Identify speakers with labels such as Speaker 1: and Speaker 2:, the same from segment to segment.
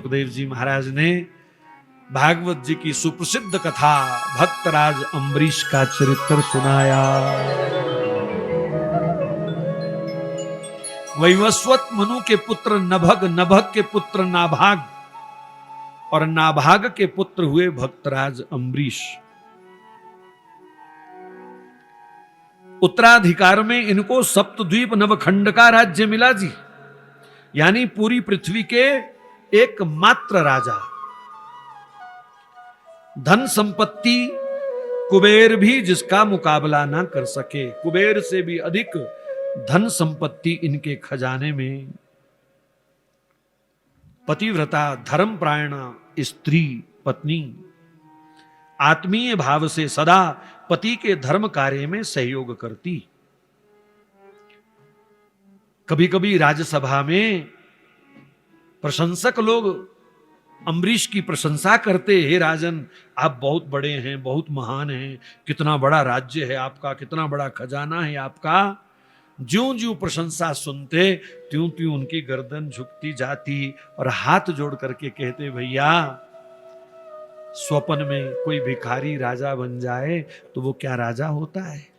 Speaker 1: सुखदेव जी महाराज ने भागवत जी की सुप्रसिद्ध कथा भक्तराज अम्बरीश का चरित्र सुनाया। वैवस्वत मनु के पुत्र नभग, नभग के पुत्र नाभाग और नाभाग के पुत्र हुए भक्तराज अम्बरीश। उत्तराधिकार में इनको सप्तद्वीप नवखंड का राज्य मिला जी, यानी पूरी पृथ्वी के एकमात्र राजा। धन संपत्ति कुबेर भी जिसका मुकाबला ना कर सके, कुबेर से भी अधिक धन संपत्ति इनके खजाने में। पतिव्रता धर्मपरायणा स्त्री पत्नी आत्मीय भाव से सदा पति के धर्म कार्य में सहयोग करती। कभी कभी राज्यसभा में प्रशंसक लोग अम्बरीश की प्रशंसा करते, हे राजन आप बहुत बड़े हैं, बहुत महान हैं, कितना बड़ा राज्य है आपका, कितना बड़ा खजाना है आपका। ज्यों ज्यों प्रशंसा सुनते त्यों त्यों उनकी गर्दन झुकती जाती और हाथ जोड़ करके कहते, भैया स्वप्न में कोई भिखारी राजा बन जाए तो वो क्या राजा होता है?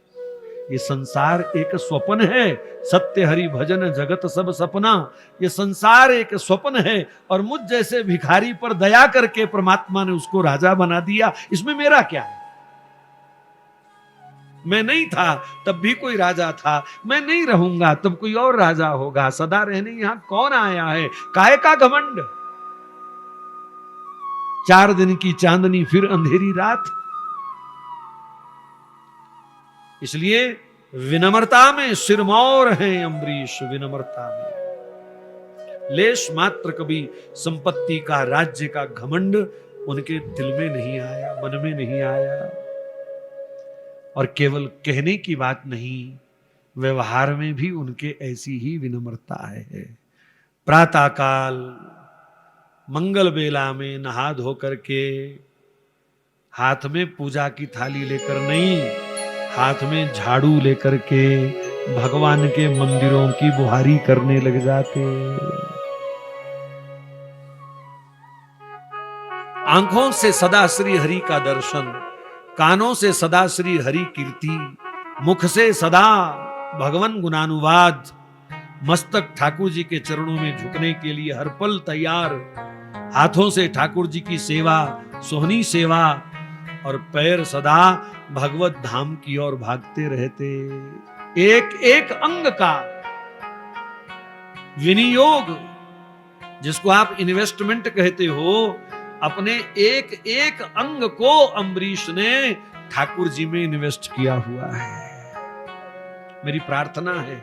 Speaker 1: ये संसार एक स्वप्न है, सत्य हरि भजन जगत सब सपना। ये संसार एक स्वप्न है और मुझ जैसे भिखारी पर दया करके परमात्मा ने उसको राजा बना दिया, इसमें मेरा क्या है? मैं नहीं था तब भी कोई राजा था, मैं नहीं रहूंगा तब कोई और राजा होगा। सदा रहने यहां कौन आया है? काहे का घमंड? 4 दिन की चांदनी फिर अंधेरी रात। इसलिए विनम्रता में सिरमौर हैं अम्बरीश, विनम्रता में। लेश मात्र कभी संपत्ति का, राज्य का घमंड उनके दिल में नहीं आया, मन में नहीं आया। और केवल कहने की बात नहीं, व्यवहार में भी उनके ऐसी ही विनम्रता है। प्रातः काल मंगल बेला में नहा धो करके हाथ में पूजा की थाली लेकर नहीं, हाथ में झाड़ू लेकर के भगवान के मंदिरों की बुहारी करने लग जाते। आंखों से सदा श्री हरि का दर्शन, कानों से सदा श्री हरि कीर्ति, मुख से सदा भगवान गुणानुवाद, मस्तक ठाकुर जी के चरणों में झुकने के लिए हर पल तैयार, हाथों से ठाकुर जी की सेवा, सोहनी सेवा, और पैर सदा भगवत धाम की ओर भागते रहते। एक एक अंग का विनियोग, जिसको आप इन्वेस्टमेंट कहते हो, अपने एक एक अंग को अम्बरीश ने ठाकुर जी में इन्वेस्ट किया हुआ है। मेरी प्रार्थना है,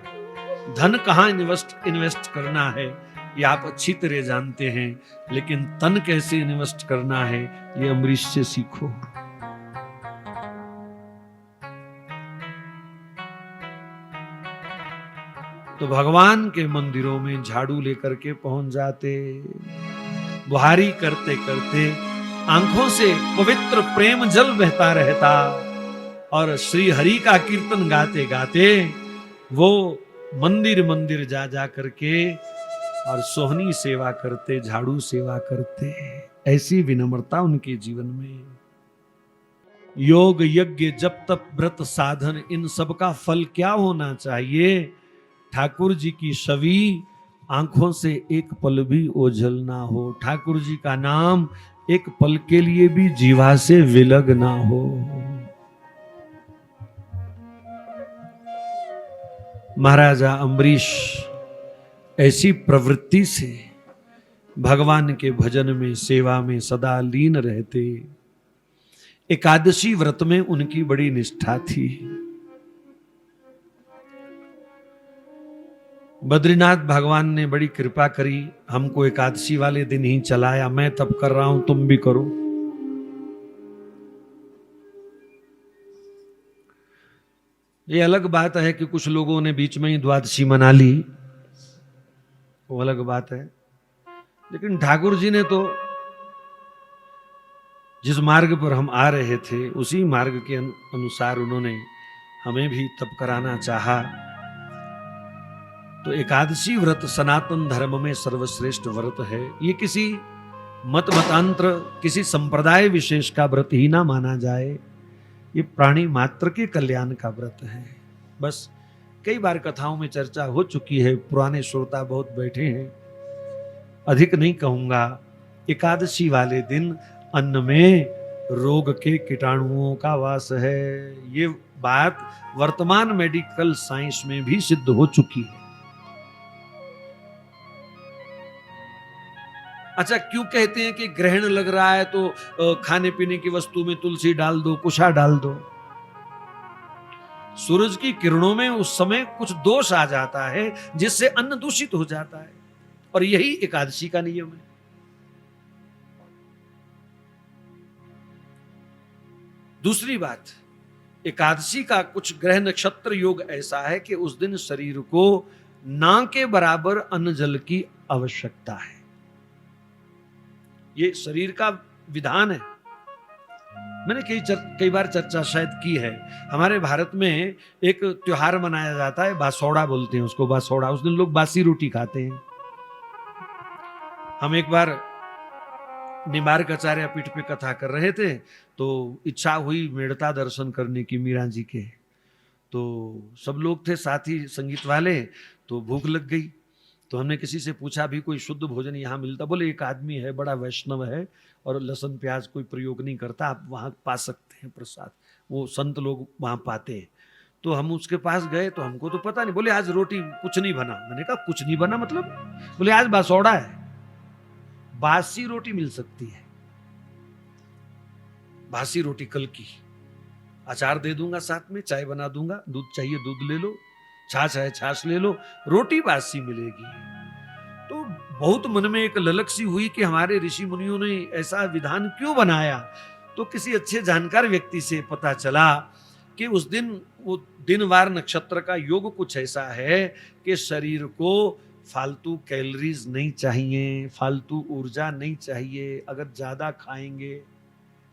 Speaker 1: धन कहां इन्वेस्ट करना है ये आप अच्छी तरह जानते हैं, लेकिन तन कैसे इन्वेस्ट करना है ये अम्बरीश से सीखो। तो भगवान के मंदिरों में झाड़ू लेकर के पहुंच जाते, बुहारी करते करते आंखों से पवित्र प्रेम जल बहता रहता, और श्री हरि का कीर्तन गाते गाते वो मंदिर मंदिर जा जा करके और सोहनी सेवा करते, झाड़ू सेवा करते। ऐसी विनम्रता उनके जीवन में। योग यज्ञ जप तप व्रत साधन, इन सब का फल क्या होना चाहिए? ठाकुर जी की छवि आंखों से एक पल भी ओझल ना हो, ठाकुर जी का नाम एक पल के लिए भी जीवा से विलग ना हो। महाराजा अम्बरीश ऐसी प्रवृत्ति से भगवान के भजन में, सेवा में सदा लीन रहते। एकादशी व्रत में उनकी बड़ी निष्ठा थी। बद्रीनाथ भगवान ने बड़ी कृपा करी, हमको एकादशी वाले दिन ही चलाया। मैं तब कर रहा हूं, तुम भी करो। ये अलग बात है कि कुछ लोगों ने बीच में ही द्वादशी मना ली, वो अलग बात है। लेकिन ठाकुर जी ने तो जिस मार्ग पर हम आ रहे थे उसी मार्ग के अनुसार उन्होंने हमें भी तप कराना चाहा। तो एकादशी व्रत सनातन धर्म में सर्वश्रेष्ठ व्रत है। ये किसी मत मतांतर किसी संप्रदाय विशेष का व्रत ही ना माना जाए। ये प्राणी मात्र के कल्याण का व्रत है। बस कई बार कथाओं में चर्चा हो चुकी है, पुराने श्रोता बहुत बैठे हैं, अधिक नहीं कहूंगा। एकादशी वाले दिन अन्न में रोग के कीटाणुओं का वास है। ये बात वर्तमान मेडिकल साइंस में भी सिद्ध हो चुकी है। अच्छा, क्यों कहते हैं कि ग्रहण लग रहा है तो खाने पीने की वस्तु में तुलसी डाल दो, कुशा डाल दो? सूरज की किरणों में उस समय कुछ दोष आ जाता है जिससे अन्न दूषित हो जाता है, और यही एकादशी का नियम है। दूसरी बात, एकादशी का कुछ ग्रह नक्षत्र योग ऐसा है कि उस दिन शरीर को ना के बराबर अन्न जल की आवश्यकता है। ये शरीर का विधान है। मैंने कई बार चर्चा शायद की है। हमारे भारत में एक त्योहार मनाया जाता है, बासौड़ा बोलते हैं उसको, बासौड़ा। उस दिन लोग बासी रोटी खाते हैं। हम एक बार निबार्क आचार्य पीठ पे कथा कर रहे थे, तो इच्छा हुई मेड़ता दर्शन करने की मीरा जी के। तो सब लोग थे साथी संगीत वाले, तो भूख लग गई। तो हमने किसी से पूछा भी कोई शुद्ध भोजन यहाँ मिलता? बोले एक आदमी है, बड़ा वैष्णव है और लहसुन प्याज कोई प्रयोग नहीं करता, आप वहाँ पा सकते हैं प्रसाद, वो संत लोग वहाँ पाते हैं। तो हम उसके पास गए, तो हमको तो पता नहीं। बोले आज रोटी कुछ नहीं बना। मैंने कहा कुछ नहीं बना मतलब? बोले आज बासौड़ा है, बासी रोटी मिल सकती है, बासी रोटी कल की, अचार दे दूंगा साथ में, चाय बना दूंगा, दूध चाहिए दूध ले लो, छाछ है छाछ ले लो, रोटी बासी मिलेगी। तो बहुत मन में एक ललक सी हुई कि हमारे ऋषि मुनियों ने ऐसा विधान क्यों बनाया। तो किसी अच्छे जानकार व्यक्ति से पता चला कि उस दिन वो दिनवार नक्षत्र का योग कुछ ऐसा है कि शरीर को फालतू कैलोरीज नहीं चाहिए, फालतू ऊर्जा नहीं चाहिए। अगर ज्यादा खाएंगे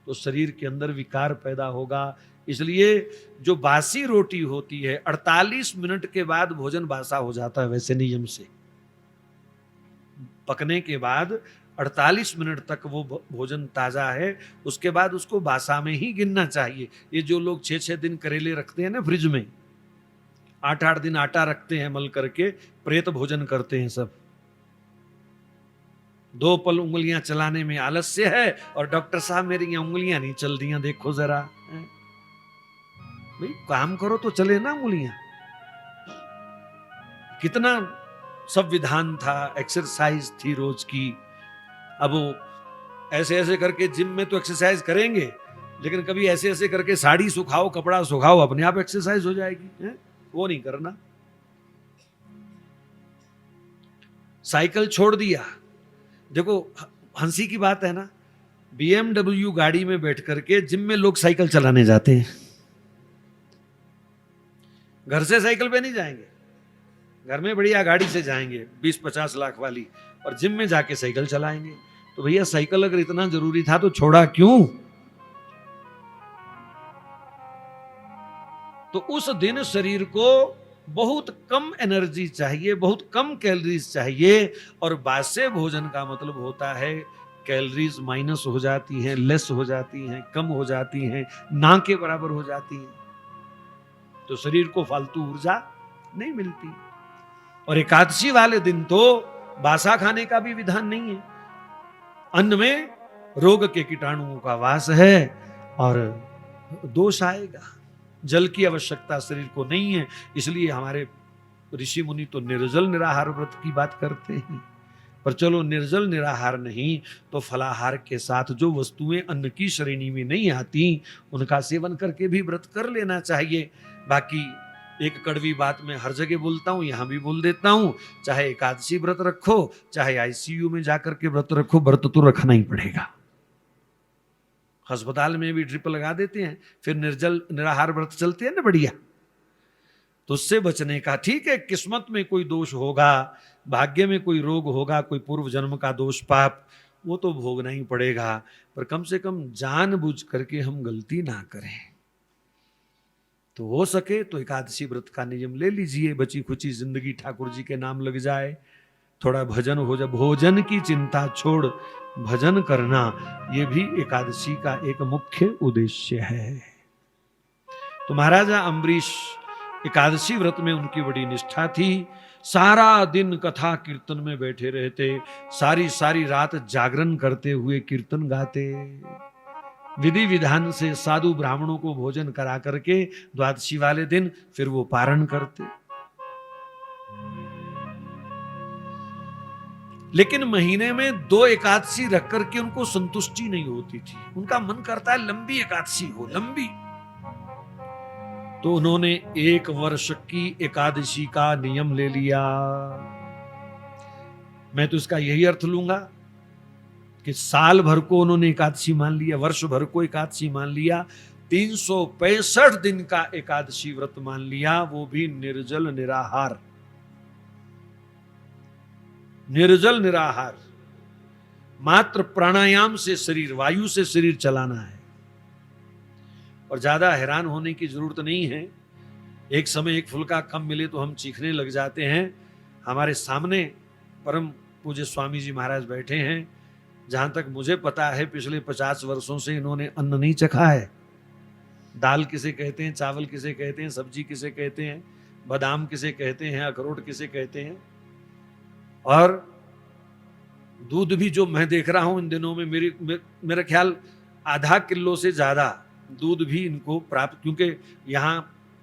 Speaker 1: तो शरीर के अंदर विकार पैदा होगा। इसलिए जो बासी रोटी होती है 48 मिनट के बाद भोजन बासा हो जाता है। वैसे नियम से पकने के बाद 48 मिनट तक वो भोजन ताजा है, उसके बाद उसको बासा में ही गिनना चाहिए। ये जो लोग 6-6 दिन करेले रखते हैं ना फ्रिज में, 8-8 दिन आटा रखते हैं मल करके, प्रेत भोजन करते हैं सब। 2 पल उंगलियां चलाने में आलस्य है, और डॉक्टर साहब मेरी उंगलियां नहीं चल रही, देखो जरा। भाई काम करो तो चले ना उंगलियां। कितना सब विधान था, एक्सरसाइज थी रोज की। अब वो ऐसे ऐसे करके जिम में तो एक्सरसाइज करेंगे, लेकिन कभी ऐसे ऐसे करके साड़ी सुखाओ, कपड़ा सुखाओ, अपने आप एक्सरसाइज हो जाएगी है? वो नहीं करना। साइकिल छोड़ दिया। देखो हंसी की बात है ना, BMW गाड़ी में बैठ करके जिम में लोग साइकिल चलाने जाते हैं। घर से साइकिल पे नहीं जाएंगे, घर में बढ़िया गाड़ी से जाएंगे 20-50 लाख वाली, और जिम में जाके साइकिल चलाएंगे। तो भैया साइकिल अगर इतना जरूरी था तो छोड़ा क्यों? तो उस दिन शरीर को बहुत कम एनर्जी चाहिए, बहुत कम कैलोरीज चाहिए, और बासे भोजन का मतलब होता है कैलोरीज माइनस हो जाती हैं, लेस हो जाती हैं, कम हो जाती हैं, ना के बराबर हो जाती हैं। तो शरीर को फालतू ऊर्जा नहीं मिलती। और एकादशी वाले दिन तो बासा खाने का भी विधान नहीं है। अन्न में रोग के कीटाणुओं का वास है और दोष आएगा। जल की आवश्यकता शरीर को नहीं है, इसलिए हमारे ऋषि मुनि तो निर्जल निराहार व्रत की बात करते हैं। पर चलो निर्जल निराहार नहीं तो फलाहार के साथ जो वस्तुएं अन्न की श्रेणी में नहीं आती उनका सेवन करके भी व्रत कर लेना चाहिए। बाकी एक कड़वी बात मैं हर जगह बोलता हूं, यहां भी बोल देता हूं, चाहे एकादशी व्रत रखो, चाहे आईसीयू में जाकर के व्रत रखो, व्रत तो रखना ही पड़ेगा। अस्पताल में भी ड्रिप लगा देते हैं, फिर निर्जल निराहार व्रत चलते हैं ना बढ़िया। तो उससे बचने का, ठीक है किस्मत में कोई दोष होगा, भाग्य में कोई रोग होगा, कोई पूर्व जन्म का दोष पाप, वो तो भोगना ही पड़ेगा, पर कम से कम जानबूझ करके हम गलती ना करें। तो हो सके तो एकादशी व्रत का नियम ले लीजिए, बची खुची जिंदगी ठाकुर जी के नाम लग जाए। थोड़ा भजन हो जाए, भोजन की चिंता छोड़ भजन करना, ये भी एकादशी का एक मुख्य उद्देश्य है। तो महाराजा अम्बरीश एकादशी व्रत में उनकी बड़ी निष्ठा थी। सारा दिन कथा कीर्तन में बैठे रहते, सारी सारी रात जागरण करते हुए कीर्तन गाते, विधि विधान से साधु ब्राह्मणों को भोजन करा करके द्वादशी वाले दिन फिर वो पारण करते। लेकिन महीने में 2 एकादशी रख करके उनको संतुष्टि नहीं होती थी, उनका मन करता है लंबी एकादशी हो, लंबी। तो उन्होंने 1 वर्ष की एकादशी का नियम ले लिया। मैं तो इसका यही अर्थ लूंगा कि साल भर को उन्होंने एकादशी मान लिया, वर्ष भर को एकादशी मान लिया, 365 दिन का एकादशी व्रत मान लिया, वो भी निर्जल निराहार। निर्जल निराहार, मात्र प्राणायाम से शरीर, वायु से शरीर चलाना है। और ज्यादा हैरान होने की जरूरत नहीं है। एक समय एक फुल्का कम मिले तो हम चीखने लग जाते हैं। हमारे सामने परम पूज्य स्वामी जी महाराज बैठे हैं, जहां तक मुझे पता है पिछले 50 वर्षों से इन्होंने अन्न नहीं चखा है। दाल किसे कहते हैं, चावल किसे कहते हैं, सब्जी किसे कहते हैं, बादाम किसे कहते हैं, अखरोट किसे कहते हैं। और दूध भी जो मैं देख रहा हूं इन दिनों में, मेरा ख्याल आधा किलो से ज्यादा दूध भी इनको प्राप्त, क्योंकि यहाँ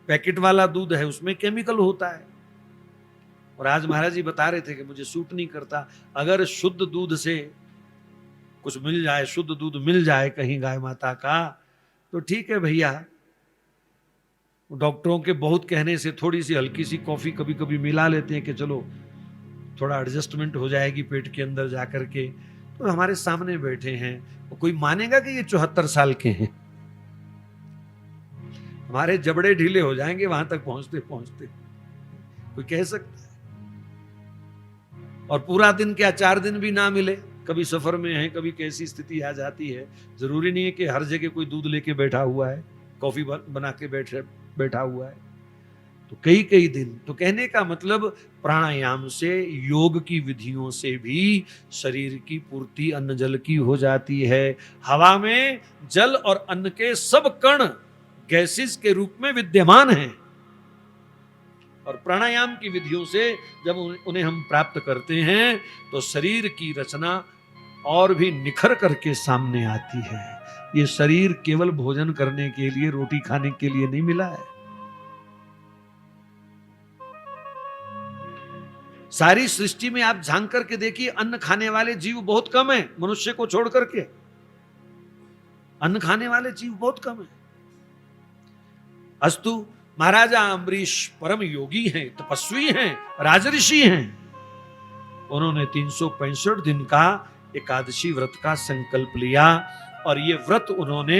Speaker 1: पैकेट वाला दूध है उसमें केमिकल होता है। और आज महाराज जी बता रहे थे कि मुझे सूट नहीं करता। अगर शुद्ध दूध से कुछ मिल जाए, शुद्ध दूध मिल जाए कहीं गाय माता का, तो ठीक है भैया। डॉक्टरों के बहुत कहने से थोड़ी सी हल्की सी कॉफी कभी कभी मिला लेते हैं कि चलो थोड़ा एडजस्टमेंट हो जाएगी पेट के अंदर जाकर के। तो हमारे सामने बैठे हैं, तो कोई मानेगा कि ये 74 साल के हैं? हमारे जबड़े ढीले हो जाएंगे वहां तक पहुंचते पहुंचते, कोई कह सकता है? और पूरा दिन क्या 4 दिन भी ना मिले, कभी सफर में है, कभी कैसी स्थिति आ जाती है। जरूरी नहीं है कि हर जगह कोई दूध लेके बैठा हुआ है, कॉफी बना के बैठा हुआ है। तो कई कई दिन, तो कहने का मतलब प्राणायाम से, योग की विधियों से भी शरीर की पूर्ति अन्न जल की हो जाती है। हवा में जल और अन्न के सब कण गैसेस के रूप में विद्यमान हैं, और प्राणायाम की विधियों से जब उन्हें हम प्राप्त करते हैं तो शरीर की रचना और भी निखर करके सामने आती है। ये शरीर केवल भोजन करने के लिए, रोटी खाने के लिए नहीं मिला है। सारी सृष्टि में आप झांक करके देखिए, अन्न खाने वाले जीव बहुत कम है, मनुष्य को छोड़ करके अन्न खाने वाले जीव बहुत कम है। अस्तु महाराजा अम्बरीश परम योगी हैं, तपस्वी हैं, राजऋषि हैं। उन्होंने 365 दिन का एकादशी व्रत का संकल्प लिया, और ये व्रत उन्होंने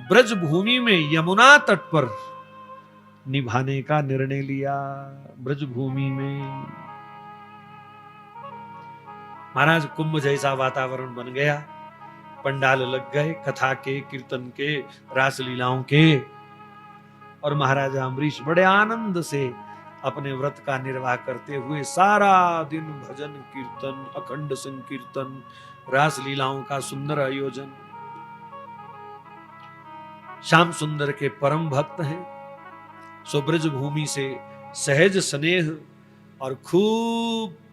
Speaker 1: ब्रज भूमि में यमुना तट पर निभाने का निर्णय लिया। ब्रज भूमि में महाराज कुंभ जैसा वातावरण बन गया, पंडाल लग गए कथा के, कीर्तन के, रास लीलाओं के, और महाराजा अम्बरीश बड़े आनंद से अपने व्रत का निर्वाह करते हुए सारा दिन भजन कीर्तन, अखंड संकीर्तन, रास लीलाओं का सुंदर आयोजन। श्याम सुंदर के परम भक्त हैं, सो ब्रज भूमि से सहज स्नेह और खूब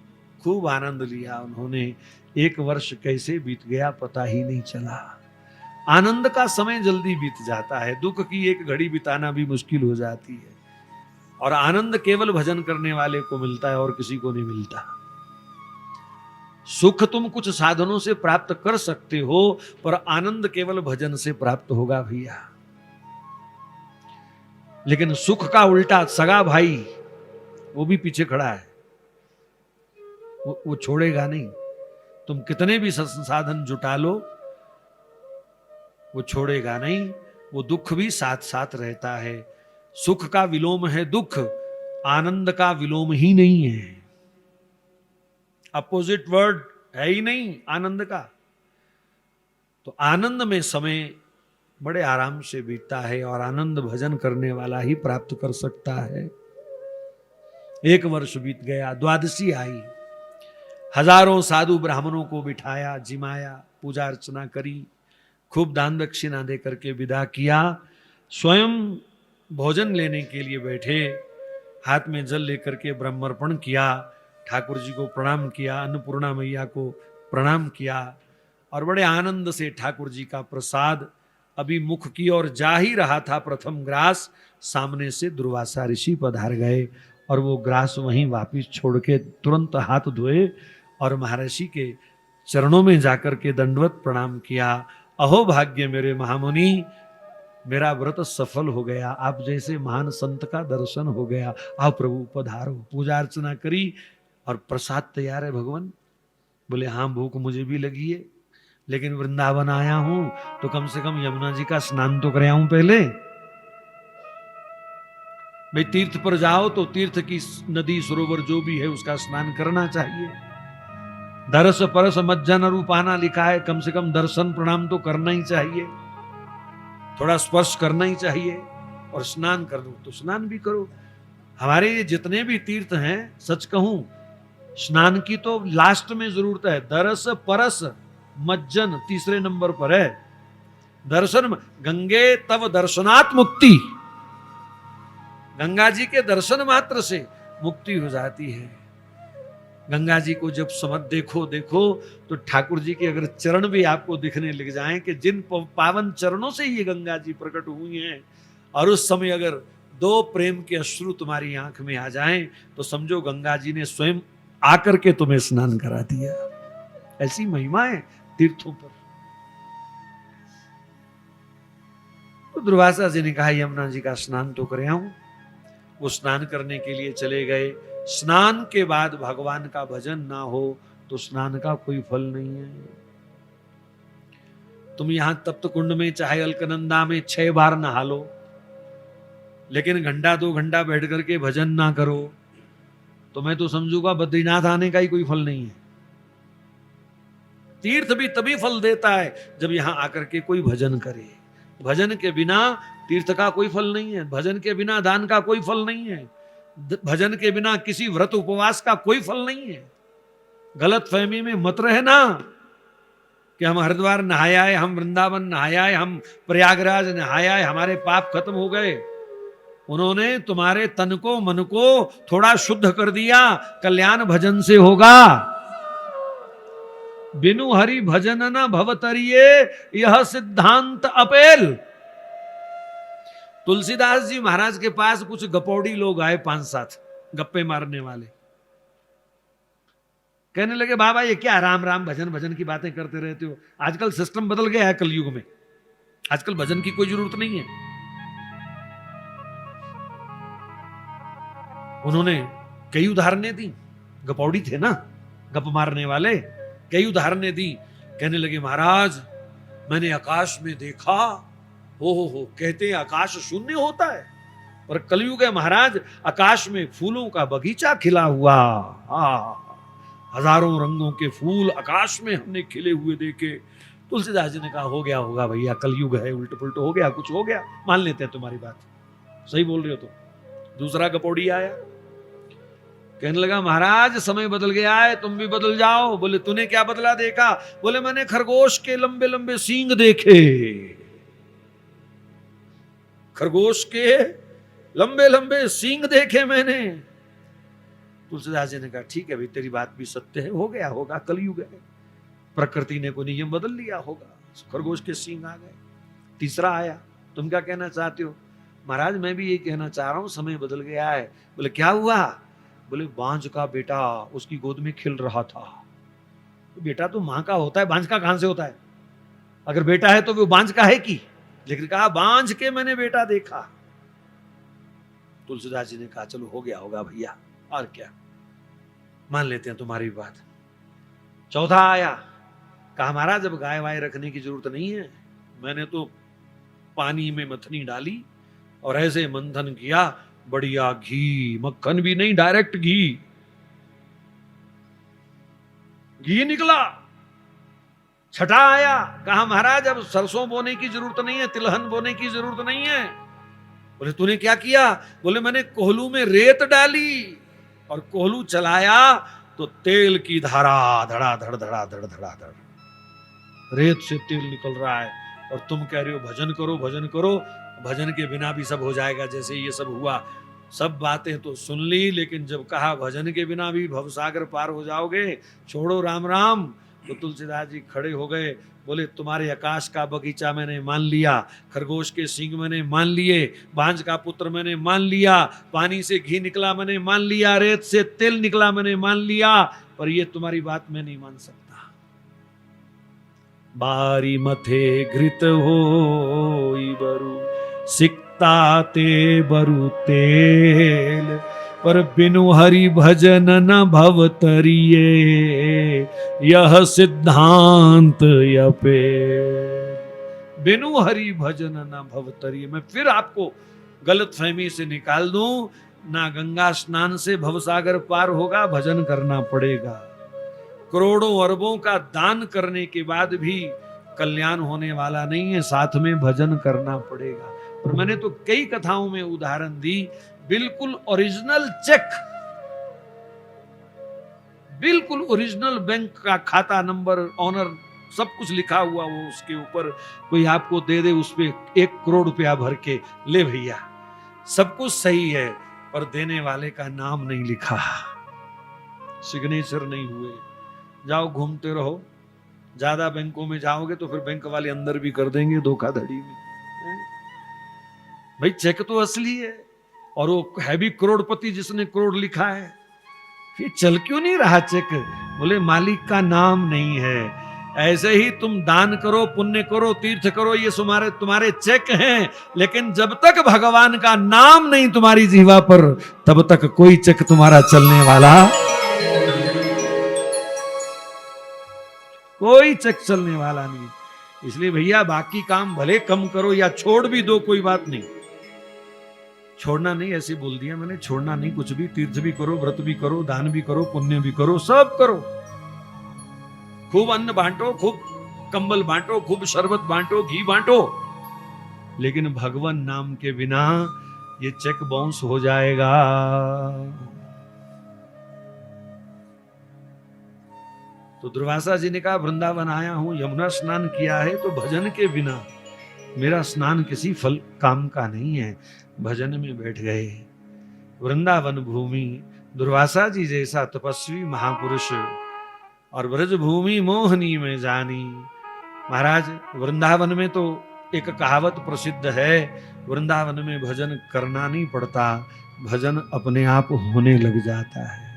Speaker 1: खूब आनंद लिया उन्होंने। 1 वर्ष कैसे बीत गया पता ही नहीं चला। आनंद का समय जल्दी बीत जाता है, दुख की एक घड़ी बिताना भी मुश्किल हो जाती है, और आनंद केवल भजन करने वाले को मिलता है और किसी को नहीं मिलता। सुख तुम कुछ साधनों से प्राप्त कर सकते हो, पर आनंद केवल भजन से प्राप्त होगा भैया। लेकिन सुख का उल्टा सगा भाई वो भी पीछे खड़ा है, वो छोड़ेगा नहीं। तुम कितने भी संसाधन जुटा लो, वो छोड़ेगा नहीं, वो दुख भी साथ साथ रहता है। सुख का विलोम है दुख, आनंद का विलोम ही नहीं है, अपोजिट वर्ड है ही नहीं आनंद का। तो आनंद में समय बड़े आराम से बीतता है, और आनंद भजन करने वाला ही प्राप्त कर सकता है। 1 वर्ष बीत गया, द्वादशी आई। हजारों साधु ब्राह्मणों को बिठाया, जिमाया, पूजा अर्चना करी, खूब दान दक्षिणा दे करके विदा किया। स्वयं भोजन लेने के लिए बैठे, हाथ में जल लेकर के ब्रह्मर्पण किया, ठाकुर जी को प्रणाम किया, अन्नपूर्णा मैया को प्रणाम किया और बड़े आनंद से ठाकुर जी का प्रसाद अभी मुख की ओर जा ही रहा था, प्रथम ग्रास सामने से दुर्वासा ऋषि पधार गए और वो ग्रास वहीं वापिस छोड़ के तुरंत हाथ धोए और महर्षि के चरणों में जाकर के दंडवत प्रणाम किया। अहो भाग्य मेरे महामुनि, मेरा व्रत सफल हो गया, आप जैसे महान संत का दर्शन हो गया, आओ प्रभु पधारो। पूजा अर्चना करी और प्रसाद तैयार है भगवान। बोले हाँ भूख मुझे भी लगी है, लेकिन वृंदावन आया हूं तो कम से कम यमुना जी का स्नान तो कर आऊं पहले। भाई तीर्थ पर जाओ तो तीर्थ की नदी सरोवर जो भी है उसका स्नान करना चाहिए। दरस परस मज्जन रूपाना लिखा है, कम से कम दर्शन प्रणाम तो करना ही चाहिए, थोड़ा स्पर्श करना ही चाहिए। और स्नान कर दो तो स्नान भी करो। हमारे ये जितने भी तीर्थ हैं, सच कहूं स्नान की तो लास्ट में जरूरत है। दरस परस मज्जन तीसरे नंबर पर है। दर्शन गंगे तव दर्शनात् मुक्ति, गंगा जी के दर्शन मात्र से मुक्ति हो जाती है। गंगा जी को जब समझ देखो तो ठाकुर जी के अगर चरण भी आपको दिखने लग जाएं कि जिन पावन चरणों से ये गंगा जी प्रकट हुई हैं, और उस समय अगर दो प्रेम के अश्रु तुम्हारी आंख में आ जाएं तो समझो गंगा जी ने स्वयं आकर के तुम्हें स्नान करा दिया। ऐसी महिमा है तीर्थों पर। तो दुर्वासा जी ने कहा यमुना जी का स्नान तो कर आऊं। वो स्नान करने के लिए चले गए। स्नान के बाद भगवान का भजन ना हो तो स्नान का कोई फल नहीं है। तुम यहां तप्त कुंड में चाहे अलकनंदा में 6 बार नहा लो, लेकिन घंटा 2 घंटा बैठ करके भजन ना करो तो मैं तो समझूंगा बद्रीनाथ आने का ही कोई फल नहीं है। तीर्थ भी तभी फल देता है जब यहां आकर के कोई भजन करे। भजन के बिना तीर्थ का कोई फल नहीं है, भजन के बिना दान का कोई फल नहीं है, भजन के बिना किसी व्रत उपवास का कोई फल नहीं है। गलत फहमी में मत रहे ना कि हम हरिद्वार नहाया है, हम वृंदावन नहाया है, हम प्रयागराज नहाया है, हमारे पाप खत्म हो गए। उन्होंने तुम्हारे तन को मन को थोड़ा शुद्ध कर दिया, कल्याण भजन से होगा। बिनु हरि भजन न भवतरिये यह सिद्धांत अपेल। तुलसीदास जी महाराज के पास कुछ गपौड़ी लोग आए, 5-7 गप्पे मारने वाले। कहने लगे बाबा ये क्या राम राम भजन भजन की बातें करते रहते हो, आजकल सिस्टम बदल गया है कलयुग में, आजकल भजन की कोई जरूरत नहीं है। उन्होंने कई उदाहरणें दी, गपौड़ी थे ना गप मारने वाले, कई उदाहरणें दी। कहने लगे महाराज मैंने आकाश में देखा, हो कहते हैं आकाश शून्य होता है, पर कलयुग है महाराज, आकाश में फूलों का बगीचा खिला हुआ। हजारों रंगों के फूल आकाश में हमने खिले हुए देखे। तुलसीदास जी ने कहा हो गया होगा भैया, कलयुग है, उल्ट पुल्ट हो गया, कुछ हो गया, मान लेते हैं तुम्हारी बात, सही बोल रहे हो तुम। दूसरा गपौड़ी आया, कहने लगा महाराज समय बदल गया है, तुम भी बदल जाओ। बोले तूने क्या बदला देखा? बोले मैंने खरगोश के लंबे लंबे सींग देखे, खरगोश के लंबे लंबे सींग देखे मैंने। तुलसीदास जी ने कहा ठीक है भाई, तेरी बात भी सत्य है, हो गया होगा, कलयुग है, प्रकृति ने कोई नियम बदल लिया होगा, खरगोश के सींग आ गए। तीसरा आया, तुम क्या कहना चाहते हो? महाराज मैं भी यही कहना चाह रहा हूं, समय बदल गया है। बोले क्या हुआ? बोले बांझ का बेटा उसकी गोद में खिल रहा था। तो बेटा तो मां का होता है, बांझ का कहां से होता है? अगर बेटा है तो वो बांझ का है कि? लेकिन कहा बांझ के मैंने बेटा देखा। तुलसीदास जी ने कहा चलो हो गया होगा भैया, और क्या, मान लेते हैं तुम्हारी बात। चौथा आया, कहा महाराज अब गाय वाय रखने की जरूरत नहीं है, मैंने तो पानी में मथनी डाली और ऐसे मंथन किया, बढ़िया घी, मक्खन भी नहीं, डायरेक्ट घी निकला। छठा आया, कहा महाराज अब सरसों बोने की जरूरत नहीं है, तिलहन बोने की जरूरत नहीं है। बोले तूने क्या किया? बोले मैंने कोहलू में रेत डाली और कोहलू चलाया तो तेल की धारा धड़ाधड़ धड़ाधड़ धड़ाधड़, रेत से तेल निकल रहा है और तुम कह रहे हो भजन करो भजन करो, भजन के बिना भी सब हो जाएगा। जैसे ये सब हुआ, सब बातें तो सुन ली, लेकिन जब कहा भजन के बिना भी भवसागर पार हो जाओगे, छोड़ो राम राम, तो तुलसीदास जी खड़े हो गए, बोले तुम्हारे आकाश का बगीचा मैंने मान लिया, खरगोश के सींग मैंने मान लिए, बांझ का पुत्र मैंने मान लिया, पानी से घी निकला मैंने मान लिया, रेत से तेल निकला मैंने मान लिया, पर ये तुम्हारी बात मैं नहीं मान सकता। बारी मथे घृत होई बरु, सिकता ते बरु तेल, पर बिनु हरि भजन न भव तरिए, यह सिद्धांत यपे। बिनु हरि भजन न भव तरिए, मैं फिर आपको गलत फहमी से निकाल दूं, ना गंगा स्नान से भवसागर पार होगा, भजन करना पड़ेगा। करोड़ों अरबों का दान करने के बाद भी कल्याण होने वाला नहीं है, साथ में भजन करना पड़ेगा। और मैंने तो कई कथाओं में उदाहरण दी, बिल्कुल ओरिजिनल चेक, बिल्कुल ओरिजिनल बैंक का खाता नंबर, ऑनर, सब कुछ लिखा हुआ वो उसके ऊपर, कोई आपको दे दे उस पे 1 करोड़ रुपया भर के, ले भैया, सब कुछ सही है, पर देने वाले का नाम नहीं लिखा, सिग्नेचर नहीं हुए। जाओ घूमते रहो, ज्यादा बैंकों में जाओगे तो फिर बैंक वाले अंदर भी कर देंगे धोखाधड़ी में। भाई चेक तो असली है, और वो है भी करोड़पति जिसने करोड़ लिखा है, फिर चल क्यों नहीं रहा चेक? बोले मालिक का नाम नहीं है। ऐसे ही तुम दान करो, पुण्य करो, तीर्थ करो, ये तुम्हारे चेक हैं, लेकिन जब तक भगवान का नाम नहीं तुम्हारी जीवा पर, तब तक कोई चेक तुम्हारा चलने वाला, कोई चेक चलने वाला नहीं। इसलिए भैया बाकी काम भले कम करो या छोड़ भी दो, कोई बात नहीं, छोड़ना नहीं, ऐसे बोल दिया मैंने, छोड़ना नहीं कुछ भी, तीर्थ भी करो, व्रत भी करो, दान भी करो, पुण्य भी करो, सब करो, खूब अन्न बांटो, खूब कंबल बांटो, खूब शरबत बांटो, घी बांटो, लेकिन भगवान नाम के बिना ये चेक बाउंस हो जाएगा। तो दुर्वासा जी ने कहा वृंदावन आया हूं, यमुना स्नान किया है, तो भजन के बिना मेरा स्नान किसी फल काम का नहीं है। भजन में बैठ गए। वृंदावन भूमि दुर्वासा जी जैसा तपस्वी महापुरुष और ब्रज भूमि मोहनी में जानी। महाराज वृंदावन में तो एक कहावत प्रसिद्ध है, वृंदावन में भजन करना नहीं पड़ता, भजन अपने आप होने लग जाता है।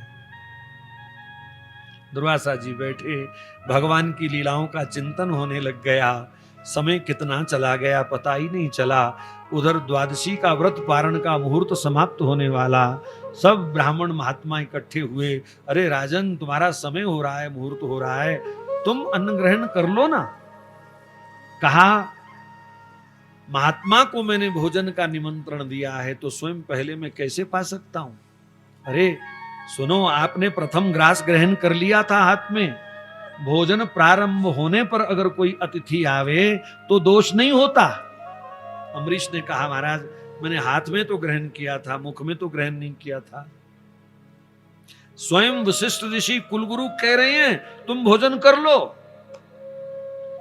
Speaker 1: दुर्वासा जी बैठे, भगवान की लीलाओं का चिंतन होने लग गया। समय कितना चला गया पता ही नहीं चला। उधर द्वादशी का व्रत पारण का मुहूर्त समाप्त होने वाला, सब ब्राह्मण महात्मा इकट्ठे हुए। अरे राजन, तुम्हारा समय हो रहा है, मुहूर्त हो रहा है, तुम अन्न ग्रहण कर लो ना। कहा महात्मा को मैंने भोजन का निमंत्रण दिया है, तो स्वयं पहले मैं कैसे पा सकता हूं? अरे सुनो, आपने प्रथम ग्रास ग्रहण कर लिया था हाथ में, भोजन प्रारंभ होने पर अगर कोई अतिथि आवे तो दोष नहीं होता। अम्बरीश ने कहा महाराज मैंने हाथ में तो ग्रहण किया था, मुख में तो ग्रहण नहीं किया था। स्वयं वशिष्ठ ऋषि कुलगुरु कह रहे हैं तुम भोजन कर लो।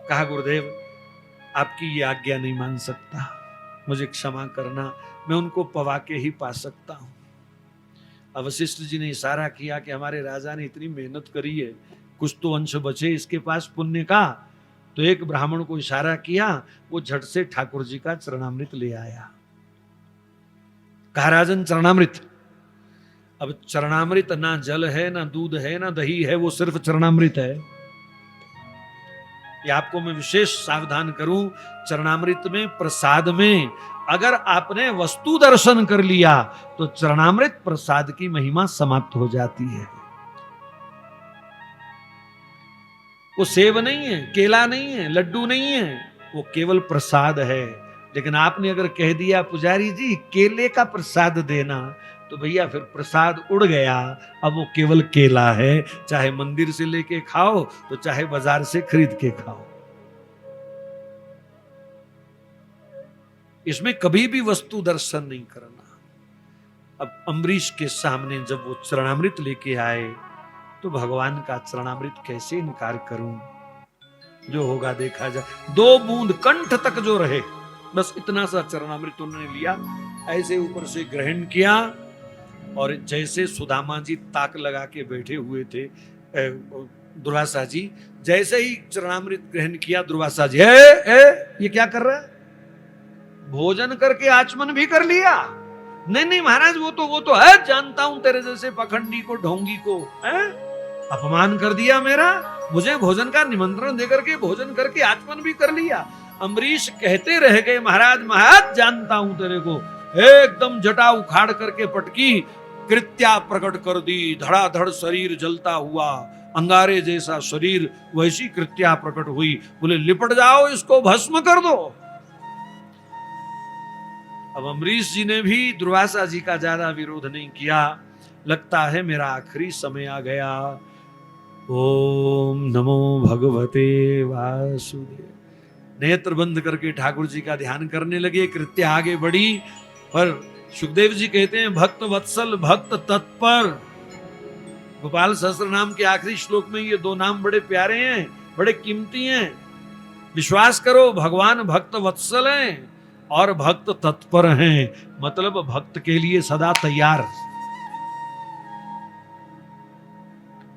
Speaker 1: कहा गुरुदेव आपकी ये आज्ञा नहीं मान सकता, मुझे क्षमा करना, मैं उनको पवा के ही पा सकता हूं। वशिष्ठ जी ने इशारा किया कि हमारे राजा ने इतनी मेहनत करी है, कुछ तो अंश बचे इसके पास पुण्य का। तो एक ब्राह्मण को इशारा किया, वो झट से ठाकुर जी का चरणामृत ले आया। कहा राजन चरणामृत। अब चरणामृत ना जल है, ना दूध है, ना दही है, वो सिर्फ चरणामृत है। ये आपको मैं विशेष सावधान करूं, चरणामृत में, प्रसाद में अगर आपने वस्तु दर्शन कर लिया तो चरणामृत प्रसाद की महिमा समाप्त हो जाती है। वो सेब नहीं है, केला नहीं है, लड्डू नहीं है, वो केवल प्रसाद है। लेकिन आपने अगर कह दिया पुजारी जी केले का प्रसाद देना, तो भैया फिर प्रसाद उड़ गया। अब वो केवल केला है, चाहे मंदिर से लेके खाओ तो चाहे बाजार से खरीद के खाओ। इसमें कभी भी वस्तु दर्शन नहीं करना। अब अम्बरीश के सामने जब वो चरणामृत लेके आए तो भगवान का चरणामृत कैसे इनकार करूं? जो होगा देखा जाए। 2 बूंद कंठ तक जो रहे, बस इतना सा चरणामृत उन्होंने लिया, ऐसे ऊपर से ग्रहण किया, और जैसे सुदामा जी ताक लगा के बैठे हुए थे, दुर्वासा जी, जैसे ही चरणामृत ग्रहण किया, दुर्वासा जी ये क्या कर रहा है? भोजन करके आचमन भी कर लिया? नहीं नहीं महाराज, वो तो है, जानता हूं तेरे जैसे पखंडी को, ढोंगी को, है? अपमान कर दिया मेरा, मुझे भोजन का निमंत्रण देकर के भोजन करके आचमन भी कर लिया। अम्बरीश कहते रह गए, महाराज महाराज जानता हूं तेरे को। एकदम जटा उखाड़ करके पटकी, कृत्या प्रकट कर दी, धड़ाधड़ शरीर जलता हुआ, अंगारे जैसा शरीर, वैसी कृत्या प्रकट हुई। बोले लिपट जाओ, इसको भस्म कर दो। अब अम्बरीश जी ने भी दुर्वासा जी का ज्यादा विरोध नहीं किया। लगता है मेरा आखिरी समय आ गया। ओम नमो भगवते वासुदेव। नेत्र बंद करके ठाकुर जी का ध्यान करने लगे। कृत्या आगे बढ़ी, पर सुखदेव जी कहते हैं भक्त वत्सल, भक्त तत्पर। गोपाल सहस्त्र नाम के आखिरी श्लोक में ये 2 नाम बड़े प्यारे हैं, बड़े कीमती हैं। विश्वास करो, भगवान भक्त वत्सल हैं और भक्त तत्पर हैं, मतलब भक्त के लिए सदा तैयार।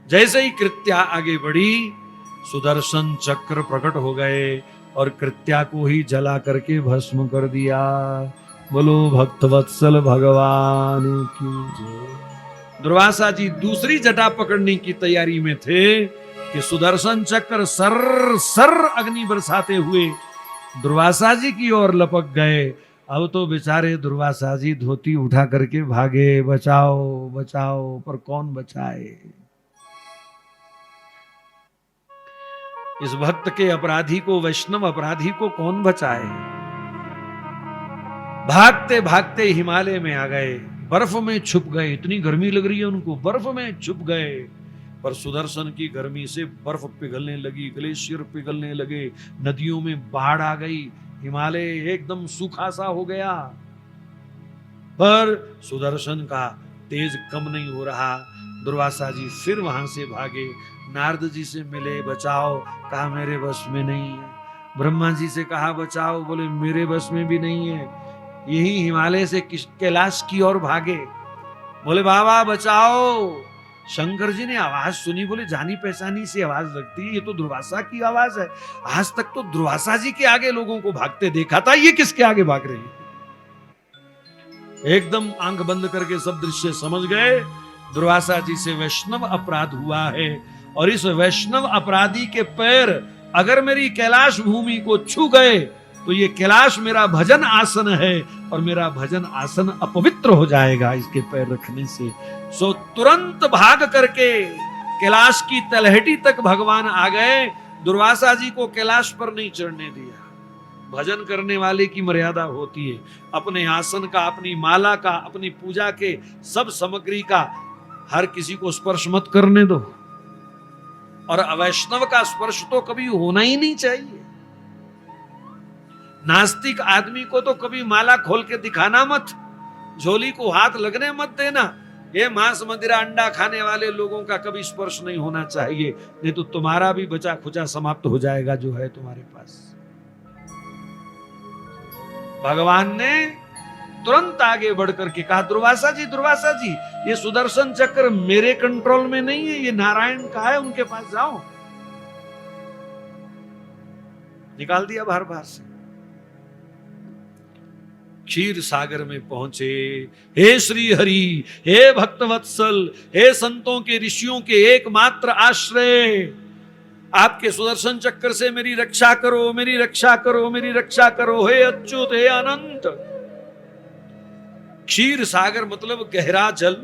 Speaker 1: जैसे ही कृत्या आगे बढ़ी, सुदर्शन चक्र प्रकट हो गए और कृत्या को ही जला करके भस्म कर दिया। बोलो भक्त वत्सल भगवान की जय। दुर्वासा जी दूसरी जटा पकड़ने की तैयारी में थे कि सुदर्शन चक्र सर सर अग्नि बरसाते हुए दुर्वासा जी की ओर लपक गए। अब तो बेचारे दुर्वासा जी धोती उठा करके भागे, बचाओ बचाओ, पर कौन बचाए? इस भक्त के अपराधी को, वैष्णव अपराधी को कौन बचाए? भागते भागते हिमालय में आ गए, बर्फ में छुप गए। इतनी गर्मी लग रही है उनको, बर्फ में छुप गए। पर सुदर्शन की गर्मी से बर्फ पिघलने लगी, ग्लेशियर पिघलने लगे, नदियों में बाढ़ आ गई, हिमालय एकदम सूखा सा हो गया। पर सुदर्शन का तेज कम नहीं हो रहा। दुर्वासा जी फिर वहां से भागे, नारद जी से मिले, बचाओ, कहा मेरे बस में नहीं है। ब्रह्मा जी से कहा बचाओ, बोले मेरे बस में भी नहीं है। यही हिमालय से कैलाश की ओर भागे, बोले बाबा बचाओ। शंकर जी ने आवाज सुनी, बोले जानी पहचानी सी आवाज लगती है, ये तो दुर्वासा की आवाज है। आज तक तो दुर्वासा जी के आगे लोगों को भागते देखा था, ये किसके आगे भाग रही है? एकदम आंख बंद करके सब दृश्य समझ गए। दुर्वासा जी से वैष्णव अपराध हुआ है, और इस वैष्णव अपराधी के पैर अगर मेरी कैलाश भूमि को छू गए तो ये कैलाश मेरा भजन आसन है, और मेरा भजन आसन अपवित्र हो जाएगा इसके पैर रखने से। सो तुरंत भाग करके कैलाश की तलहटी तक भगवान आ गए। दुर्वासा जी को कैलाश पर नहीं चढ़ने दिया। भजन करने वाले की मर्यादा होती है, अपने आसन का, अपनी माला का, अपनी पूजा के सब सामग्री का हर किसी को स्पर्श मत करने दो। और अवैष्णव का स्पर्श तो कभी होना ही नहीं चाहिए। नास्तिक आदमी को तो कभी माला खोल के दिखाना मत, झोली को हाथ लगने मत देना। ये मांस मदिरा अंडा खाने वाले लोगों का कभी स्पर्श नहीं होना चाहिए, नहीं तो तुम्हारा भी बचा खुचा समाप्त हो जाएगा जो है तुम्हारे पास। भगवान ने तुरंत आगे बढ़ करके कहा दुर्वासा जी, ये सुदर्शन चक्र मेरे कंट्रोल में नहीं है, ये नारायण का है, उनके पास जाओ। निकाल दिया बाहर बाहर से। क्षीर सागर में पहुंचे। हे श्री हरि, हे भक्तवत्सल, हे संतों के, ऋषियों के एकमात्र आश्रय, आपके सुदर्शन चक्र से मेरी रक्षा करो, मेरी रक्षा करो, मेरी रक्षा करो, हे अच्युत, हे अनंत। क्षीर सागर मतलब गहरा जल।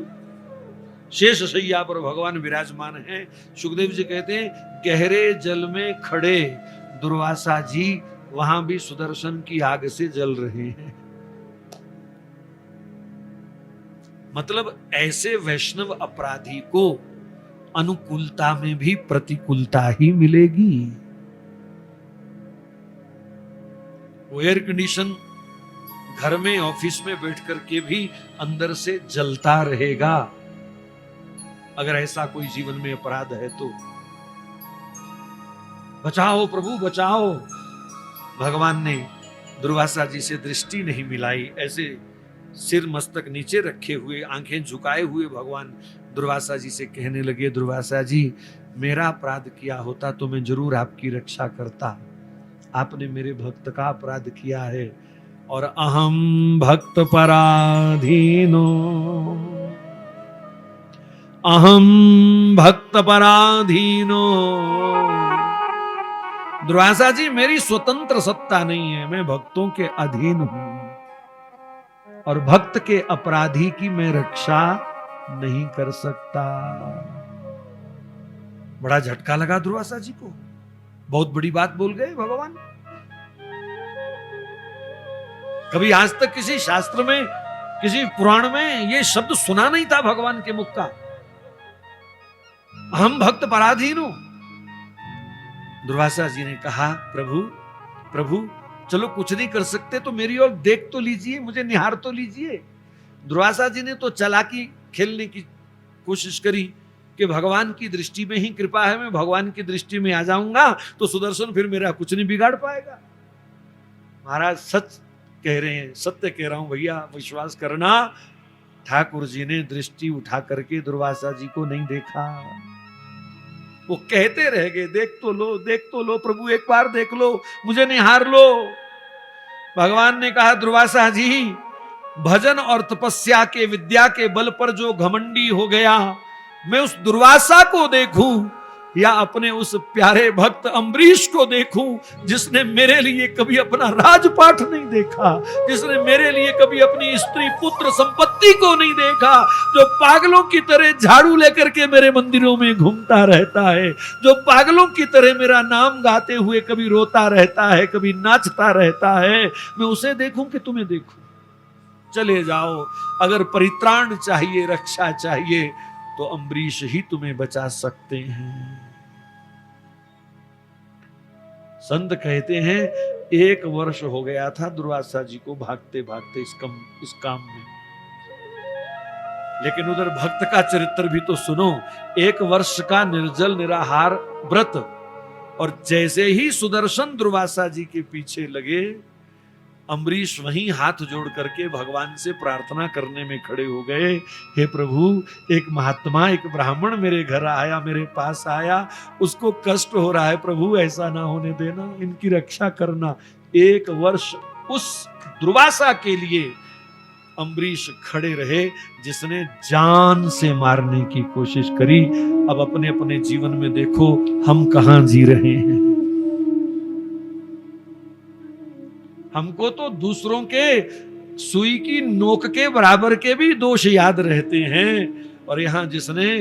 Speaker 1: शेष शैया पर भगवान विराजमान हैं। सुखदेव जी कहते हैं गहरे जल में खड़े दुर्वासा जी वहां भी सुदर्शन की आग से जल रहे हैं। मतलब ऐसे वैष्णव अपराधी को अनुकूलता में भी प्रतिकूलता ही मिलेगी। वो एयर कंडीशन घर में, ऑफिस में बैठ करके भी अंदर से जलता रहेगा। अगर ऐसा कोई जीवन में अपराध है तो बचाओ प्रभु बचाओ। भगवान ने दुर्वासा जी से दृष्टि नहीं मिलाई, ऐसे सिर मस्तक नीचे रखे हुए आंखें झुकाए हुए भगवान दुर्वासा जी से कहने लगे, दुर्वासा जी मेरा अपराध किया होता तो मैं जरूर आपकी रक्षा करता, आपने मेरे भक्त का अपराध किया है। और अहम भक्त पराधीनो, अहम भक्त पराधीनो, दुर्वासा जी मेरी स्वतंत्र सत्ता नहीं है, मैं भक्तों के अधीन हूं और भक्त के अपराधी की मैं रक्षा नहीं कर सकता। बड़ा झटका लगा दुर्वासा जी को, बहुत बड़ी बात बोल गए भगवान। कभी आज तक किसी शास्त्र में किसी पुराण में ये शब्द सुना नहीं था भगवान के मुख का, हम भक्त पराधीन हूं। दुर्वासा जी ने कहा, प्रभु प्रभु चलो कुछ नहीं कर सकते तो मेरी ओर देख तो लीजिए, मुझे निहार तो लीजिए। दुर्वासा जी ने तो चालाकी खेलने की कोशिश करी कि भगवान की दृष्टि में ही कृपा है, मैं भगवान की दृष्टि में आ जाऊंगा तो सुदर्शन फिर मेरा कुछ नहीं बिगाड़ पाएगा। महाराज सच कह रहे हैं, सत्य कह रहा हूं भैया, विश्वास करना। ठाकुर जी ने दृष्टि उठा करके दुर्वासा जी को नहीं देखा, वो कहते रह गए, देख तो लो देख तो लो प्रभु, एक बार देख लो, मुझे निहार लो। भगवान ने कहा, दुर्वासा जी भजन और तपस्या के विद्या के बल पर जो घमंडी हो गया, मैं उस दुर्वासा को देखूं या अपने उस प्यारे भक्त अम्बरीश को देखूं जिसने मेरे लिए कभी अपना राजपाट नहीं देखा, जिसने मेरे लिए कभी अपनी स्त्री पुत्र संपत्ति को नहीं देखा, जो पागलों की तरह झाड़ू लेकर के मेरे मंदिरों में घूमता रहता है, जो पागलों की तरह मेरा नाम गाते हुए कभी रोता रहता है कभी नाचता रहता है, मैं उसे देखूं कि तुम्हें देखूं। चले जाओ, अगर परित्राण चाहिए रक्षा चाहिए तो अम्बरीश ही तुम्हें बचा सकते हैं। संत कहते हैं 1 वर्ष हो गया था दुर्वासा जी को भागते भागते इस काम में, लेकिन उधर भक्त का चरित्र भी तो सुनो। 1 वर्ष का निर्जल निराहार व्रत, और जैसे ही सुदर्शन दुर्वासा जी के पीछे लगे, अम्बरीश वहीं हाथ जोड़ करके भगवान से प्रार्थना करने में खड़े हो गए, हे प्रभु एक महात्मा एक ब्राह्मण मेरे घर आया, मेरे पास आया, उसको कष्ट हो रहा है, प्रभु ऐसा ना होने देना, इनकी रक्षा करना। 1 वर्ष उस दुर्वासा के लिए अम्बरीश खड़े रहे जिसने जान से मारने की कोशिश करी। अब अपने अपने जीवन में देखो हम कहां जी रहे हैं। हमको तो दूसरों के सुई की नोक के बराबर के भी दोष याद रहते हैं, और यहां जिसने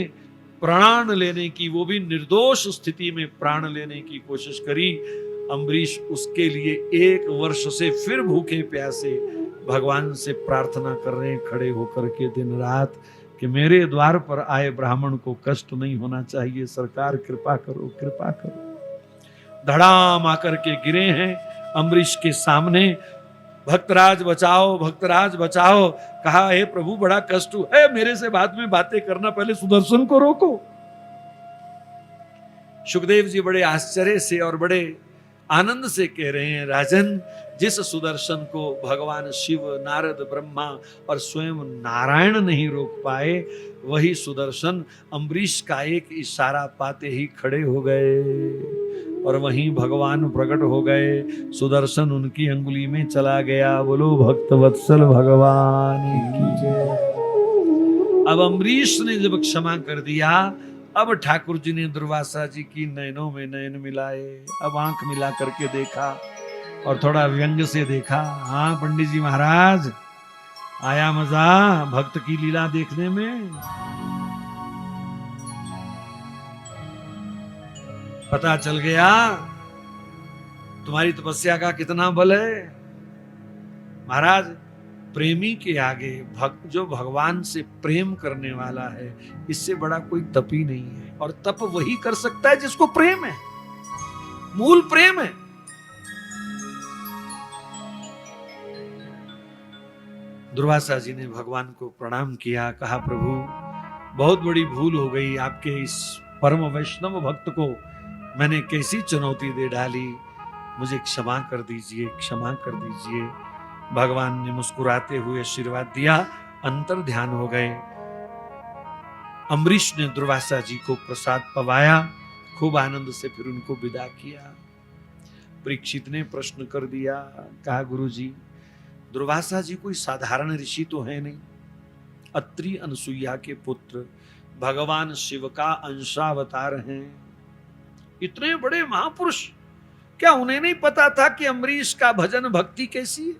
Speaker 1: प्राण लेने की, वो भी निर्दोष स्थिति में प्राण लेने की कोशिश करी, अम्बरीश उसके लिए 1 वर्ष से फिर भूखे प्यासे भगवान से प्रार्थना कर रहे हैं खड़े होकर के दिन रात कि मेरे द्वार पर आए ब्राह्मण को कष्ट नहीं होना चाहिए, सरकार कृपा करो कृपा करो। धड़ाम आकर के गिरे हैं अम्बरीश के सामने, भक्तराज बचाओ भक्तराज बचाओ। कहा, हे प्रभु बड़ा कष्ट है, मेरे से बाद में बातें करना, पहले सुदर्शन को रोको। सुखदेव जी बड़े आश्चर्य से और बड़े आनंद से कह रहे हैं, राजन जिस सुदर्शन को भगवान शिव नारद ब्रह्मा और स्वयं नारायण नहीं रोक पाए, वही सुदर्शन अम्बरीश का एक इशारा पाते ही खड़े हो गए और वहीं भगवान प्रकट हो गए। सुदर्शन उनकी अंगुली में चला गया। बोलो भक्त वत्सल भगवान की जय। अब अम्बरीश ने जब क्षमा कर दिया, अब ठाकुर जी ने दुर्वासा जी की नयनों में नयन मिलाए। अब आंख मिला करके देखा और थोड़ा व्यंग से देखा। हाँ पंडित जी महाराज, आया मजा भक्त की लीला देखने में? पता चल गया तुम्हारी तपस्या का कितना बल है। महाराज, प्रेमी के आगे भक्त जो भगवान से प्रेम करने वाला है, इससे बड़ा कोई तप ही नहीं है। और तप वही कर सकता है जिसको प्रेम है, मूल प्रेम है। दुर्वासा जी ने भगवान को प्रणाम किया, कहा प्रभु बहुत बड़ी भूल हो गई, आपके इस परम वैष्णव भक्त को मैंने कैसी चुनौती दे डाली, मुझे क्षमा कर दीजिए, क्षमा कर दीजिए। भगवान ने मुस्कुराते हुए आशीर्वाद दिया, अंतर ध्यान हो गए। अम्बरीश ने दुर्वासा जी को प्रसाद पवाया, खूब आनंद से फिर उनको विदा किया। परीक्षित ने प्रश्न कर दिया, कहा गुरुजी, दुर्वासा जी कोई साधारण ऋषि तो है नहीं, अत्रि अनसुईया के पुत्र, भगवान शिव का अंशावतार हैं, इतने बड़े महापुरुष, क्या उन्हें नहीं पता था कि अम्बरीश का भजन भक्ति कैसी है?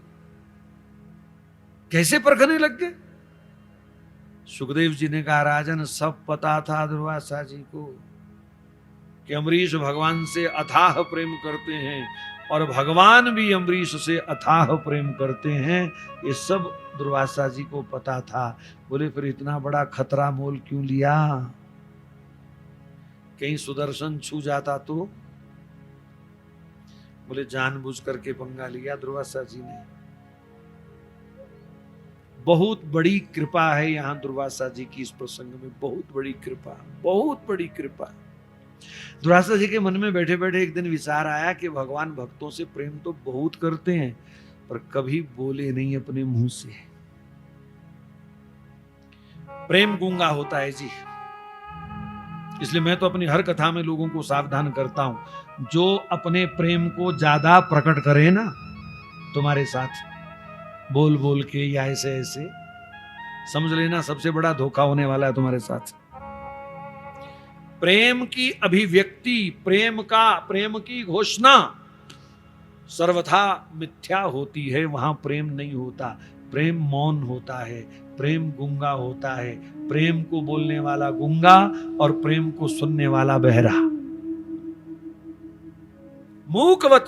Speaker 1: कैसे परखने लग गए? सुखदेव जी ने कहा, राजन सब पता था दुर्वासा जी को कि अम्बरीश भगवान से अथाह प्रेम करते हैं और भगवान भी अम्बरीश से अथाह प्रेम करते हैं, ये सब दुर्वासा जी को पता था। बोले फिर इतना बड़ा खतरा मोल क्यों लिया? कहीं सुदर्शन छू जाता तो? बोले जानबूझ करके पंगा लिया दुर्वासा जी ने। बहुत बड़ी कृपा है यहां दुर्वासा जी की, इस प्रसंग में बहुत बड़ी कृपा, बहुत बड़ी कृपा। दुर्वासा जी के मन में बैठे बैठे एक दिन विचार आया कि भगवान भक्तों से प्रेम तो बहुत करते हैं, पर कभी बोले नहीं अपने मुंह से। प्रेम गूंगा होता है जी, इसलिए मैं तो अपनी हर कथा में लोगों को सावधान करता हूं, जो अपने प्रेम को ज्यादा प्रकट करे ना तुम्हारे साथ बोल बोल के या ऐसे ऐसे, समझ लेना सबसे बड़ा धोखा होने वाला है तुम्हारे साथ। प्रेम की अभिव्यक्ति, प्रेम की घोषणा सर्वथा मिथ्या होती है, वहां प्रेम नहीं होता। प्रेम मौन होता है, प्रेम गूंगा होता है, प्रेम को बोलने वाला गूंगा और प्रेम को सुनने वाला बहरा, मूकवत।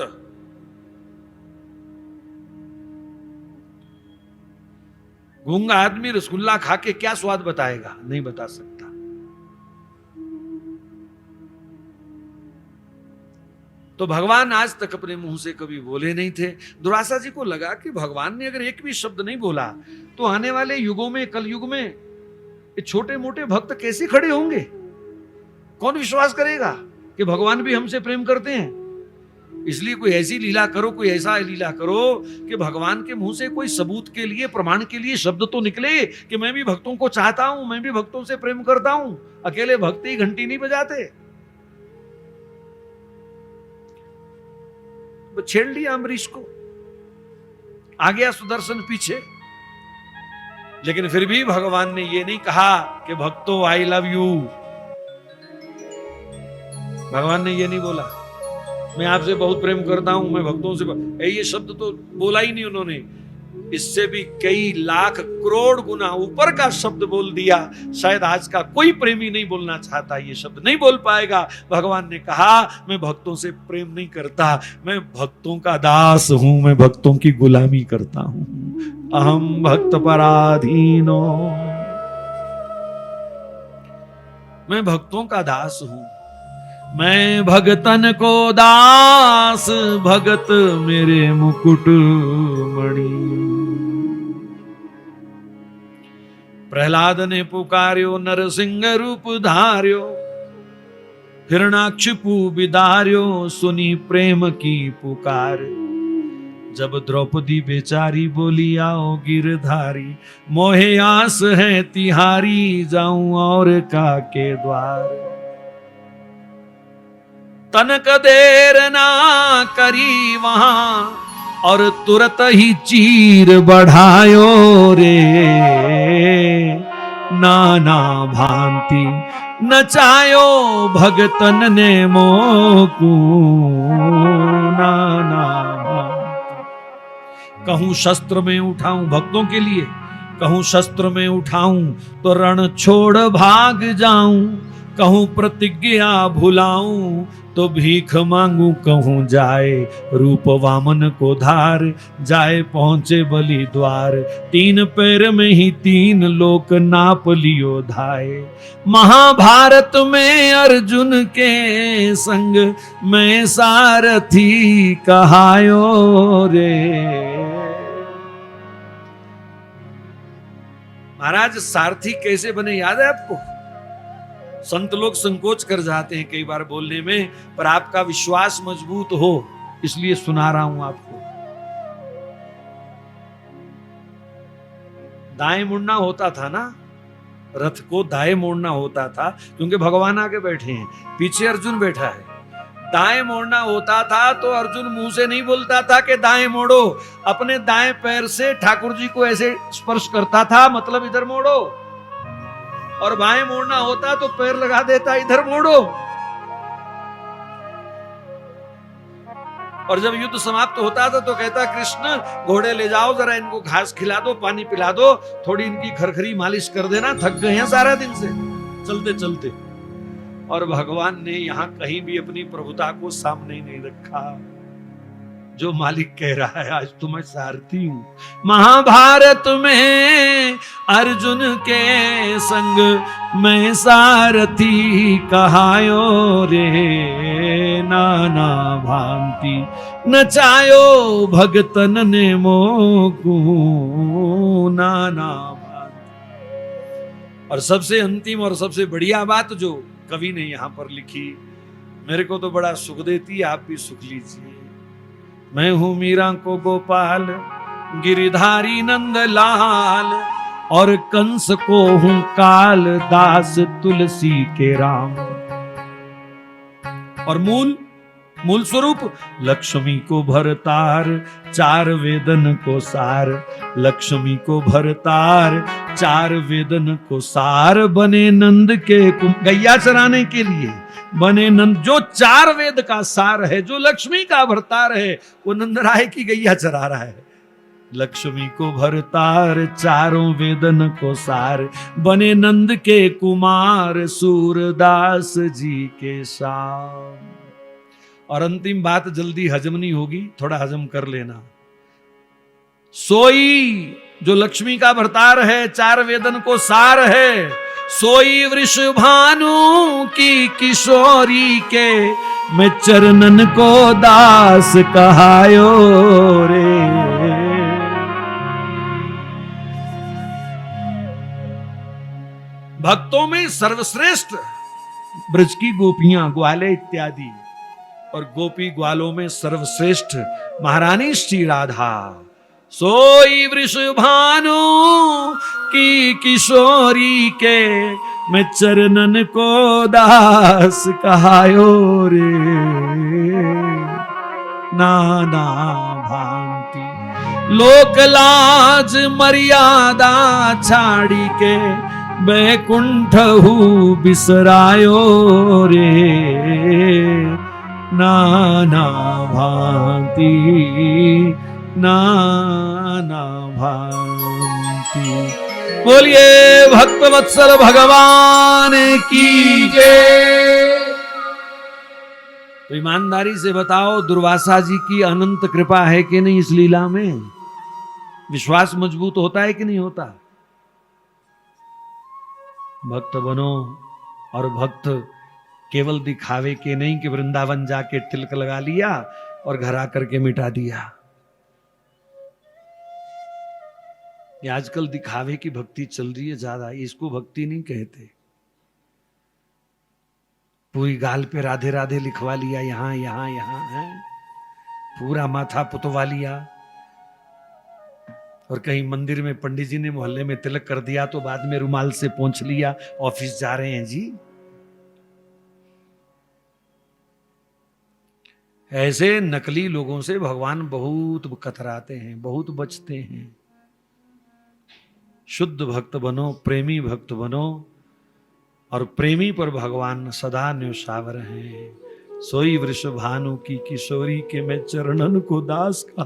Speaker 1: गूंगा आदमी रसगुल्ला खा के क्या स्वाद बताएगा? नहीं बता सकता। तो भगवान आज तक अपने मुंह से कभी बोले नहीं थे। दुर्वासा जी को लगा कि भगवान ने अगर एक भी शब्द नहीं बोला तो आने वाले युगों में, कलयुग में, ये छोटे मोटे भक्त कैसे खड़े होंगे? कौन विश्वास करेगा कि भगवान भी हमसे प्रेम करते हैं? इसलिए कोई ऐसी लीला करो, कोई ऐसा लीला करो कि भगवान के मुंह से कोई सबूत के लिए, प्रमाण के लिए शब्द तो निकले कि मैं भी भक्तों को चाहता हूं, मैं भी भक्तों से प्रेम करता हूं। अकेले भक्त ही घंटी नहीं बजाते। छेड़ लिया अम्बरीश को, आ गया सुदर्शन पीछे, लेकिन फिर भी भगवान ने ये नहीं कहा कि भक्तों आई लव यू। भगवान ने ये नहीं बोला मैं आपसे बहुत प्रेम करता हूं, मैं भक्तों से, ये शब्द तो बोला ही नहीं उन्होंने। इससे भी कई लाख करोड़ गुना ऊपर का शब्द बोल दिया। शायद आज का कोई प्रेमी नहीं बोलना चाहता, ये शब्द नहीं बोल पाएगा। भगवान ने कहा मैं भक्तों से प्रेम नहीं करता, मैं भक्तों का दास हूं, मैं भक्तों की गुलामी करता हूं। अहम भक्त पराधीनो, मैं भक्तों का दास हूं, मैं भगतन को दास, भगत मेरे मुकुट मणि। प्रहलाद ने पुकार्यो नरसिंह रूप धार्यो, हिरणाक्षिपु बिदार्यो, सुनी प्रेम की पुकार। जब द्रौपदी बेचारी बोली आओ गिरधारी, मोहे आस है तिहारी, जाऊं और का के द्वार। तनक देर ना करी वहां और तुरत ही चीर बढ़ायो रे, नाना भांति नचायो भगतन ने मोकू, नाना भांति। कहूं शस्त्र में उठाऊं भक्तों के लिए, कहूं शस्त्र में उठाऊं तो रण छोड़ भाग जाऊं, कहूं प्रतिज्ञा भुलाऊं तो भीख मांगू, कहूं जाए रूप वामन को धार, जाए पहुंचे बलि द्वार। 3 पैर में ही 3 लोक नाप लियो धाए, महाभारत में अर्जुन के संग मैं सारथी कहायो रे। महाराज सारथी कैसे बने याद है आपको? संत लोग संकोच कर जाते हैं कई बार बोलने में, पर आपका विश्वास मजबूत हो इसलिए सुना रहा हूं आपको। दाएं मुड़ना होता था ना, रथ को दाएं मोड़ना होता था, क्योंकि भगवान आगे बैठे हैं, पीछे अर्जुन बैठा है। दाएं मोड़ना होता था तो अर्जुन मुंह से नहीं बोलता था कि दाएं मोड़ो, अपने दाएं पैर से ठाकुर जी को ऐसे स्पर्श करता था, मतलब इधर मोड़ो। और बाएं मोड़ना होता तो पैर लगा देता, इधर मोड़ो। और जब युद्ध समाप्त होता था तो कहता, कृष्ण घोड़े ले जाओ, जरा इनको घास खिला दो, पानी पिला दो, थोड़ी इनकी खरखरी मालिश कर देना, थक गए हैं सारा दिन से चलते चलते। और भगवान ने यहां कहीं भी अपनी प्रभुता को सामने ही नहीं रखा। जो मालिक कह रहा है, आज तो मैं सारथी हूं। महाभारत में अर्जुन के संग मैं सारथी कहायो रे, नाना भांति नचायो भगतन ने मोकू, नाना भांति। और सबसे अंतिम और सबसे बढ़िया बात जो कवि ने यहां पर लिखी, मेरे को तो बड़ा सुख देती, आप भी सुख लीजिए। मैं हूं मीरा को गोपाल, गिरिधारी नंद लाल, और कंस को हूं काल दास, तुलसी के राम। और मूल स्वरूप लक्ष्मी को भरतार, चार वेदन को सार। लक्ष्मी को भरतार, चार वेदन को सार, बने नंद के गैया चराने के लिए बने नंद। जो चार वेद का सार है, जो लक्ष्मी का भरतार है, वो नंदराय की गैया चरा रहा है। लक्ष्मी को भरतार, चारों वेदन को सार, बने नंद के कुमार, सूरदास जी के शाम। और अंतिम बात जल्दी हजम नहीं होगी, थोड़ा हजम कर लेना। सोई जो लक्ष्मी का भरतार है, चार वेदन को सार है, सोई वृषभानु की किशोरी के, मैं चरणन को दास कहायो रे। भक्तों में सर्वश्रेष्ठ ब्रज की गोपियां, ग्वाले इत्यादि, और गोपी ग्वालों में सर्वश्रेष्ठ महारानी श्री राधा। सोई वृषभानु की किशोरी के, मैं चरणन को दास कहायो रे, नाना भांति लोक लाज मर्यादा छाड़ी के, बैकुंठ हूँ बिसरायो रे, नाना भांति, नाना भांति। बोलिए भक्त वत्सल भगवान की जय। तो ईमानदारी से बताओ, दुर्वासा जी की अनंत कृपा है कि नहीं इस लीला में? विश्वास मजबूत होता है कि नहीं होता? भक्त बनो, और भक्त केवल दिखावे के नहीं कि वृंदावन जाके तिलक लगा लिया और घर आकर के मिटा दिया। ये आजकल दिखावे की भक्ति चल रही है ज्यादा, इसको भक्ति नहीं कहते। पूरी गाल पे राधे राधे लिखवा लिया, यहां यहां यहां है, पूरा माथा पुतवा लिया। और कहीं मंदिर में पंडित जी ने मोहल्ले में तिलक कर दिया तो बाद में रुमाल से पोंछ लिया, ऑफिस जा रहे हैं जी। ऐसे नकली लोगों से भगवान बहुत कतराते हैं, बहुत बचते हैं। शुद्ध भक्त बनो, प्रेमी भक्त बनो, और प्रेमी पर भगवान सदा न्यौछावर हैं। सोई वृषभानु की किशोरी के, मैं चरणन को दास का